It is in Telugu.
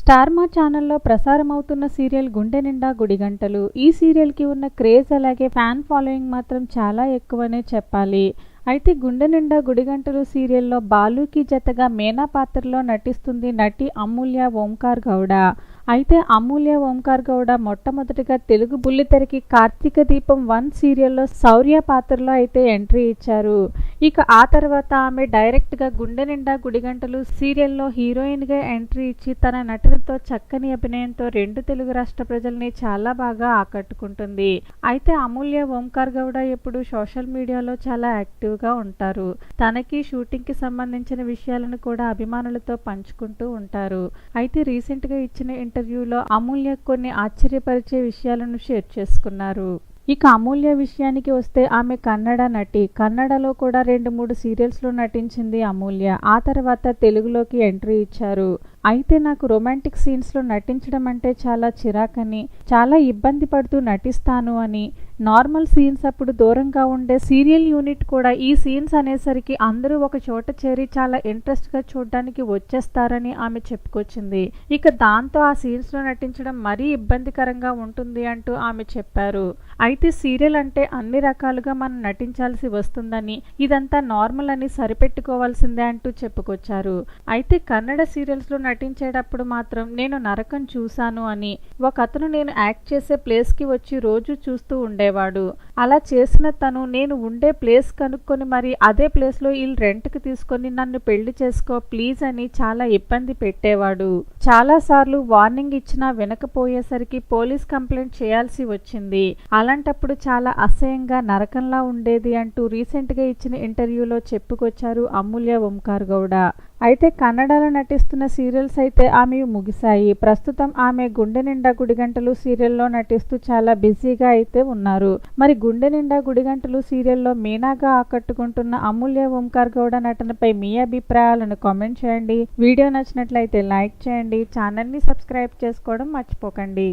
స్టార్ మా ఛానల్లో ప్రసారమవుతున్న సీరియల్ గుండె నిండా గుడిగంటలు. ఈ సీరియల్కి ఉన్న క్రేజ్ అలాగే ఫ్యాన్ ఫాలోయింగ్ మాత్రం చాలా ఎక్కువనే చెప్పాలి. అయితే గుండె నిండా గుడిగంటలు సీరియల్లో బాలుకి జతగా మీనా పాత్రలో నటిస్తుంది నటి అమూల్య ఓంకార్ గౌడ. అయితే అమూల్య ఓంకార్ గౌడ మొట్టమొదటిగా తెలుగు బుల్లితెరకి కార్తీక దీపం 1 సీరియల్లో శౌర్య పాత్రలో అయితే ఎంట్రీ ఇచ్చారు. ఇక ఆ తర్వాత ఆమె డైరెక్ట్గా గుండె నిండా గుడిగంటలు సీరియల్లో హీరోయిన్గా ఎంట్రీ ఇచ్చి తన నటనతో చక్కని అభినయంతో 2 తెలుగు రాష్ట్ర ప్రజల్ని చాలా బాగా ఆకట్టుకుంటుంది. అయితే అమూల్య ఓంకార్ గౌడ ఎప్పుడు సోషల్ మీడియాలో చాలా యాక్టివ్గా ఉంటారు. తనకి షూటింగ్కి సంబంధించిన విషయాలను కూడా అభిమానులతో పంచుకుంటూ ఉంటారు. అయితే రీసెంట్గా ఇచ్చిన ఇంటర్వ్యూలో అమూల్య కొన్ని ఆశ్చర్యపరిచే విషయాలను షేర్ చేసుకున్నారు. ఇక అమూల్య విషయానికి వస్తే ఆమె కన్నడ నటి. కన్నడలో కూడా 2-3 సీరియల్స్లో నటించింది అమూల్య. ఆ తర్వాత తెలుగులోకి ఎంట్రీ ఇచ్చారు. అయితే నాకు రొమాంటిక్ సీన్స్లో నటించడం అంటే చాలా చిరాకని, చాలా ఇబ్బంది పడుతూ నటిస్తాను అని, నార్మల్ సీన్స్ అప్పుడు దూరంగా ఉండే సీరియల్ యూనిట్ కూడా ఈ సీన్స్ అనేసరికి అందరూ ఒక చోట చేరి చాలా ఇంట్రెస్ట్గా చూడడానికి వచ్చేస్తారని ఆమె చెప్పుకొచ్చింది. ఇక దాంతో ఆ సీన్స్లో నటించడం మరీ ఇబ్బందికరంగా ఉంటుంది అంటూ ఆమె చెప్పారు. అయితే సీరియల్ అంటే అన్ని రకాలుగా మనం నటించాల్సి వస్తుందని, ఇదంతా నార్మల్ అని సరిపెట్టుకోవాల్సిందే అంటూ చెప్పుకొచ్చారు. అయితే కన్నడ సీరియల్స్లో నటించేటప్పుడు మాత్రం నేను నరకం చూశాను అని, ఒక అతను నేను యాక్ట్ చేసే ప్లేస్కి వచ్చి రోజు చూస్తూ ఉండేవాడు. అలా చేసిన తను నేను ఉండే ప్లేస్ కనుక్కొని మరి అదే ప్లేస్లో వీళ్ళు రెంట్కి తీసుకొని నన్ను పెళ్లి చేసుకో ప్లీజ్ అని చాలా ఇబ్బంది పెట్టేవాడు. చాలాసార్లు వార్నింగ్ ఇచ్చినా వినకపోయేసరికి పోలీస్ కంప్లైంట్ చేయాల్సి వచ్చింది. అలాంటప్పుడు చాలా అసహ్యంగా నరకంలా ఉండేది అంటూ రీసెంట్గా ఇచ్చిన ఇంటర్వ్యూలో చెప్పుకొచ్చారు అమూల్య ఓంకార్ గౌడ. అయితే కన్నడలో నటిస్తున్న సీరియల్స్ అయితే ఆమె ముగిశాయి. ప్రస్తుతం ఆమె గుండె నిండా గుడిగంటలు సీరియల్లో నటిస్తూ చాలా బిజీగా అయితే ఉన్నారు. మరి గుండె నిండా గుడిగంటలు సీరియల్లో మీనాగా ఆకట్టుకుంటున్న అమూల్య ఓంకార్ గౌడ నటనపై మీ అభిప్రాయాలను కామెంట్ చేయండి. వీడియో నచ్చినట్లయితే లైక్ చేయండి. ఛానల్ని సబ్స్క్రైబ్ చేసుకోవడం మర్చిపోకండి.